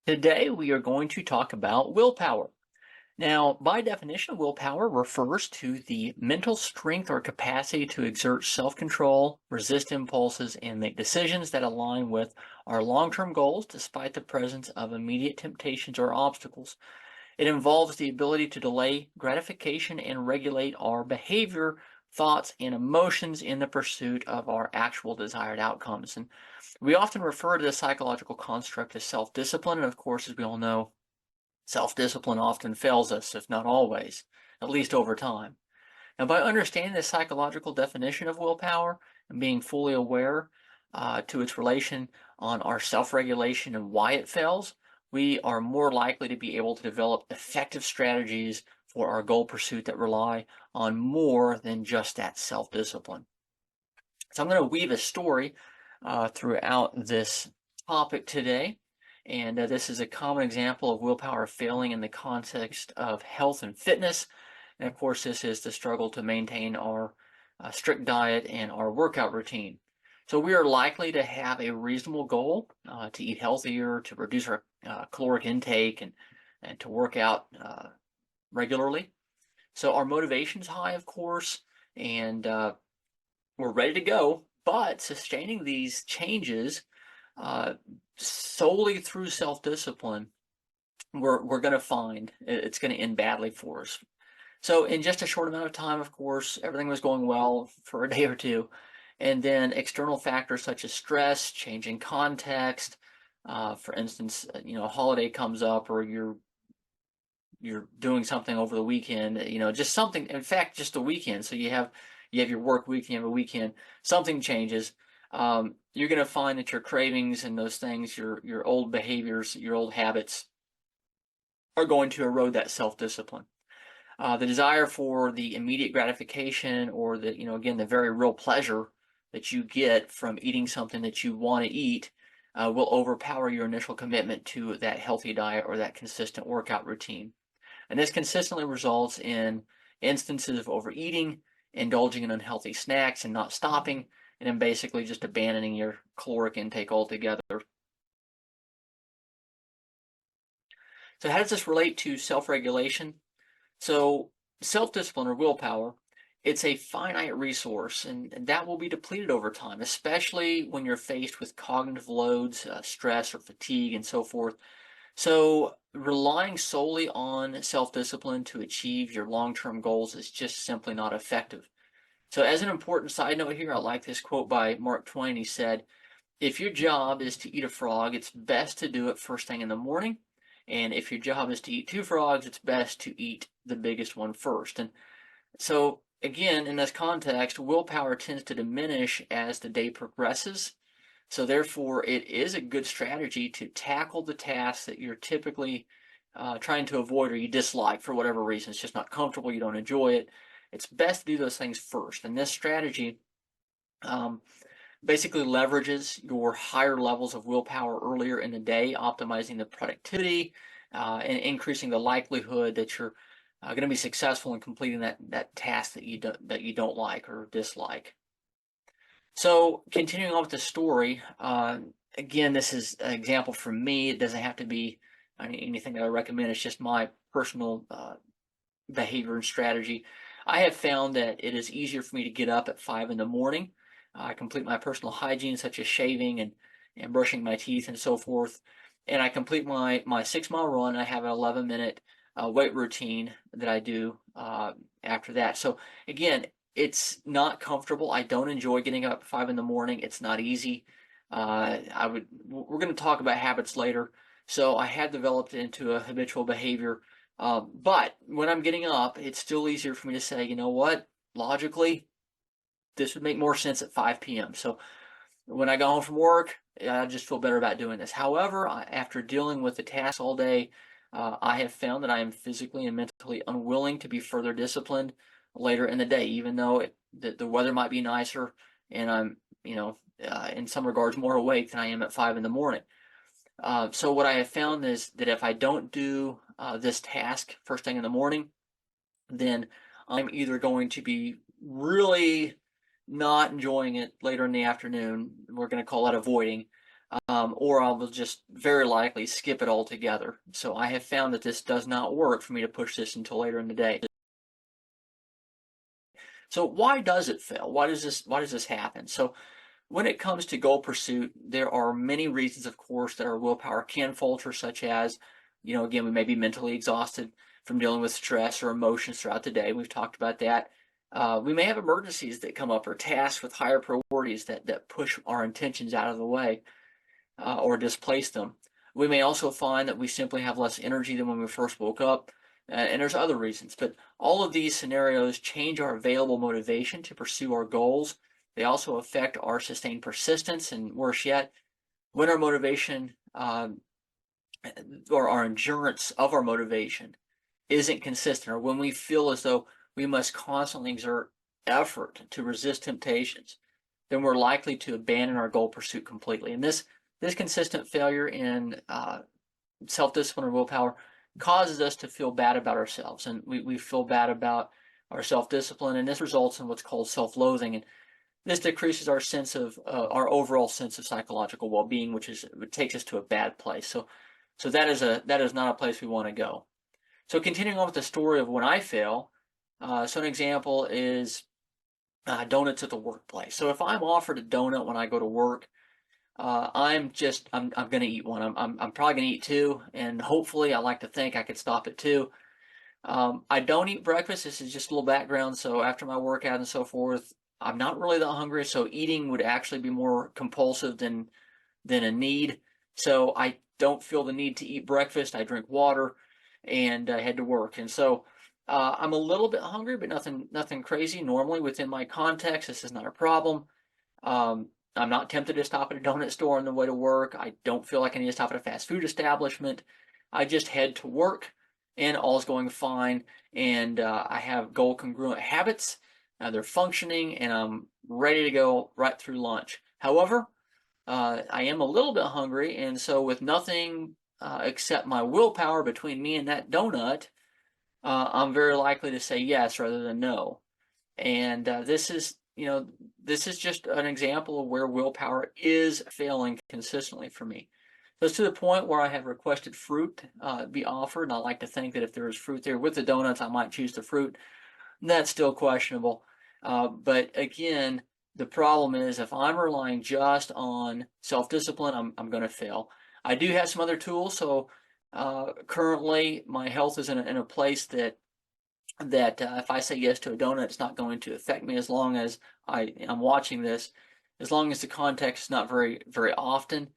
Today, we are going to talk about willpower. Now, by definition, willpower refers to the mental strength or capacity to exert self control, resist impulses, and make decisions that align with our long term goals despite the presence of immediate temptations or obstacles. It involves the ability to delay gratification and regulate our behavior, thoughts, and emotions in the pursuit of our actual desired outcomes. And we often refer to this psychological construct as self discipline. And of course, as we all know, self discipline often fails us, if not always, at least over time. Now, by understanding the psychological definition of willpower and being fully aware to its relation on our self regulation and why it fails, we are more likely to be able to develop effective strategies for our goal pursuit that rely on more than just that self discipline. So, I'm going to weave a story throughout this topic today. And this is a common example of willpower failing in the context of health and fitness. And of course, this is the struggle to maintain our strict diet and our workout routine. So we are likely to have a reasonable goal to eat healthier, to reduce our caloric intake, and to work out regularly. So our motivation's high, of course, and we're ready to go. But sustaining these changes solely through self-discipline, we're going to find it's going to end badly for us. So in just a short amount of time, of course, everything was going well for a day or two. And then external factors such as stress, changing context, for instance, a holiday comes up or you're doing something over the weekend, just something, in fact, just a weekend. So you have your work week, you have a weekend, something changes. You're going to find that your cravings and those things, your old behaviors, your old habits are going to erode that self-discipline. The desire for the immediate gratification or again, the very real pleasure that you get from eating something that you want to eat will overpower your initial commitment to that healthy diet or that consistent workout routine. And this consistently results in instances of overeating, indulging in unhealthy snacks and not stopping, and then basically just abandoning your caloric intake altogether. So how does this relate to self-regulation? So self-discipline or willpower, it's a finite resource, and that will be depleted over time, especially when you're faced with cognitive loads, stress or fatigue and so forth. So relying solely on self-discipline to achieve your long-term goals is just simply not effective. So as an important side note here, I like this quote by Mark Twain. He said, if your job is to eat a frog, it's best to do it first thing in the morning. And if your job is to eat two frogs, it's best to eat the biggest one first. And so again, in this context, willpower tends to diminish as the day progresses. So therefore, it is a good strategy to tackle the tasks that you're typically trying to avoid or you dislike for whatever reason. It's just not comfortable, you don't enjoy it. It's best to do those things first. And this strategy basically leverages your higher levels of willpower earlier in the day, optimizing the productivity and increasing the likelihood that you're going to be successful in completing that task that you don't like or dislike. So continuing on with the story, again, this is an example from me. It doesn't have to be anything that I recommend. It's just my personal behavior and strategy. I have found that it is easier for me to get up at 5 in the morning. I complete my personal hygiene, such as shaving and brushing my teeth and so forth. And I complete my 6-mile run. I have an 11-minute weight routine that I do after that. So again, it's not comfortable. I don't enjoy getting up at 5 in the morning. It's not easy. We're going to talk about habits later. So I have developed it into a habitual behavior. But when I'm getting up, it's still easier for me to say, you know what, logically, this would make more sense at 5 p.m. So when I go home from work, I just feel better about doing this. However, after dealing with the tasks all day, I have found that I am physically and mentally unwilling to be further disciplined later in the day, even though the weather might be nicer and I'm, in some regards more awake than I am at 5 in the morning. So what I have found is that if I don't do this task first thing in the morning, then I'm either going to be really not enjoying it later in the afternoon. We're going to call that avoiding. or I will just very likely skip it altogether. So I have found that this does not work for me to push this until later in the day. So why does it fail? Why does this happen? So when it comes to goal pursuit, there are many reasons, of course, that our willpower can falter, such as, again, we may be mentally exhausted from dealing with stress or emotions throughout the day. We've talked about that. We may have emergencies that come up or tasks with higher priorities that push our intentions out of the way or displace them. We may also find that we simply have less energy than when we first woke up, and there's other reasons. But all of these scenarios change our available motivation to pursue our goals. They also affect our sustained persistence, and worse yet, when our motivation or our endurance of our motivation isn't consistent, or when we feel as though we must constantly exert effort to resist temptations, then we're likely to abandon our goal pursuit completely. And this consistent failure in self-discipline or willpower causes us to feel bad about ourselves, and we feel bad about our self-discipline, and this results in what's called self-loathing, and this decreases our sense of our overall sense of psychological well-being, which takes us to a bad place. So that is not a place we want to go. So continuing on with the story of when I fail, so an example is donuts at the workplace. So if I'm offered a donut when I go to work, I'm going to eat one. I'm probably going to eat two, and hopefully I like to think I could stop at two. I don't eat breakfast. This is just a little background. So after my workout and so forth, I'm not really that hungry. So eating would actually be more compulsive than a need. So I don't feel the need to eat breakfast. I drink water and head to work. And so I'm a little bit hungry, but nothing crazy. Normally within my context, this is not a problem. I'm not tempted to stop at a donut store on the way to work. I don't feel like I need to stop at a fast food establishment. I just head to work and all's going fine. And I have goal congruent habits. They're functioning and I'm ready to go right through lunch. However, I am a little bit hungry, and so with nothing except my willpower between me and that donut, I'm very likely to say yes rather than no. And this is just an example of where willpower is failing consistently for me. So it's to the point where I have requested fruit be offered, and I like to think that if there is fruit there with the donuts, I might choose the fruit. That's still questionable. But again, the problem is if I'm relying just on self-discipline, I'm going to fail. I do have some other tools. So currently, my health is in a place that if I say yes to a donut, it's not going to affect me as long as I'm watching this, as long as the context is not very, very often.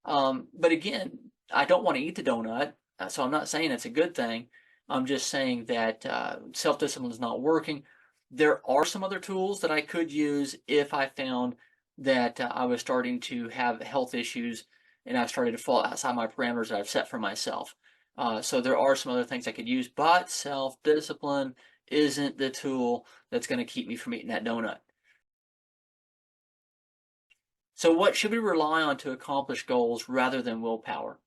But again, I don't want to eat the donut, so I'm not saying it's a good thing. I'm just saying that self-discipline is not working. There are some other tools that I could use if I found that I was starting to have health issues and I started to fall outside my parameters that I've set for myself. So there are some other things I could use, but self-discipline isn't the tool that's going to keep me from eating that donut. So what should we rely on to accomplish goals rather than willpower?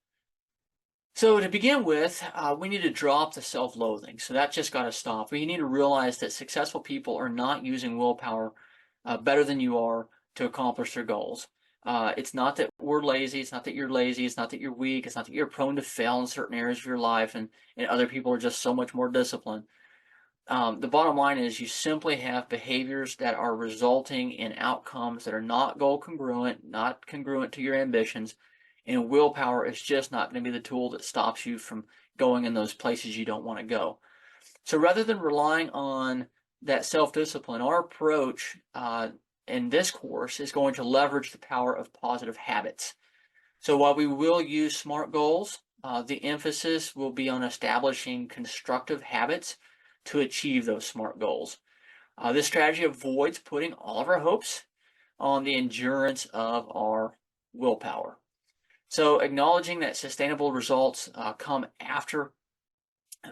So to begin with, we need to drop the self-loathing. So that just got to stop. We need to realize that successful people are not using willpower better than you are to accomplish their goals. It's not that we're lazy. It's not that you're lazy. It's not that you're weak. It's not that you're prone to fail in certain areas of your life and other people are just so much more disciplined. The bottom line is you simply have behaviors that are resulting in outcomes that are not goal congruent, not congruent to your ambitions, and willpower is just not going to be the tool that stops you from going in those places you don't want to go. So rather than relying on that self-discipline, our approach in this course is going to leverage the power of positive habits. So while we will use SMART goals, the emphasis will be on establishing constructive habits to achieve those SMART goals. This strategy avoids putting all of our hopes on the endurance of our willpower. So acknowledging that sustainable results come after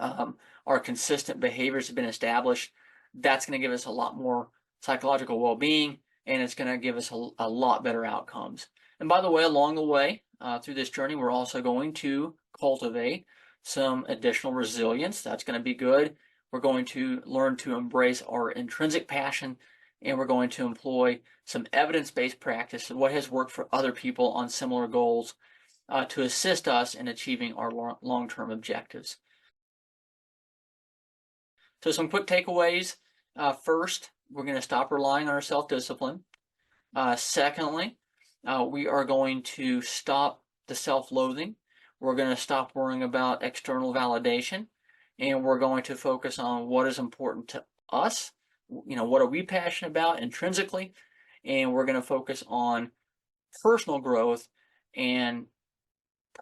our consistent behaviors have been established, that's going to give us a lot more psychological well-being, and it's going to give us a lot better outcomes. And by the way, along the way, through this journey, we're also going to cultivate some additional resilience. That's going to be good. We're going to learn to embrace our intrinsic passion and we're going to employ some evidence-based practice of what has worked for other people on similar goals to assist us in achieving our long-term objectives. So some quick takeaways. First, we're going to stop relying on our self-discipline. Secondly, we are going to stop the self-loathing. We're going to stop worrying about external validation, and we're going to focus on what is important to us. What are we passionate about intrinsically, and we're going to focus on personal growth and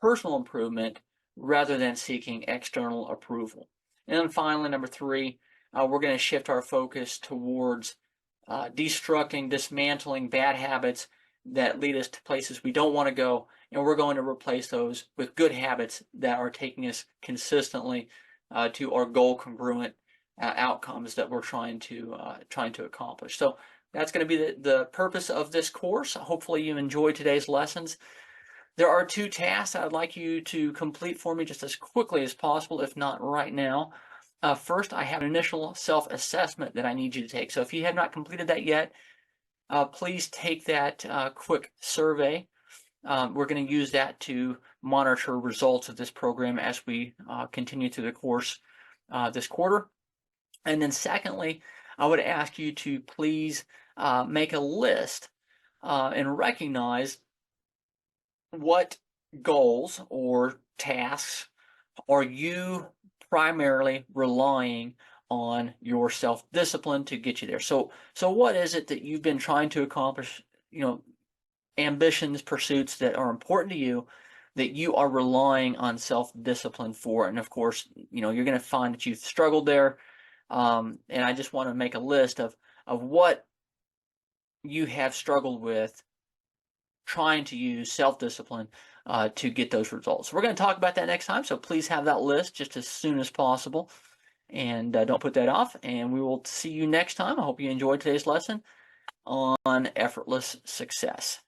personal improvement rather than seeking external approval. And then finally, number three, we're going to shift our focus towards destructing, dismantling bad habits that lead us to places we don't want to go, and we're going to replace those with good habits that are taking us consistently to our goal congruent outcomes that we're trying to accomplish. So that's going to be the purpose of this course. Hopefully you enjoyed today's lessons. There are 2 tasks I'd like you to complete for me just as quickly as possible, if not right now. First, I have an initial self-assessment that I need you to take. So if you have not completed that yet, please take that quick survey. We're going to use that to monitor results of this program as we continue through the course this quarter. And then secondly, I would ask you to please make a list and recognize what goals or tasks are you primarily relying on your self-discipline to get you there. So what is it that you've been trying to accomplish, ambitions, pursuits that are important to you that you are relying on self-discipline for? And of course, you're going to find that you've struggled there. And I just want to make a list of what you have struggled with trying to use self-discipline to get those results. We're going to talk about that next time, so please have that list just as soon as possible, and don't put that off, and we will see you next time. I hope you enjoyed today's lesson on effortless success.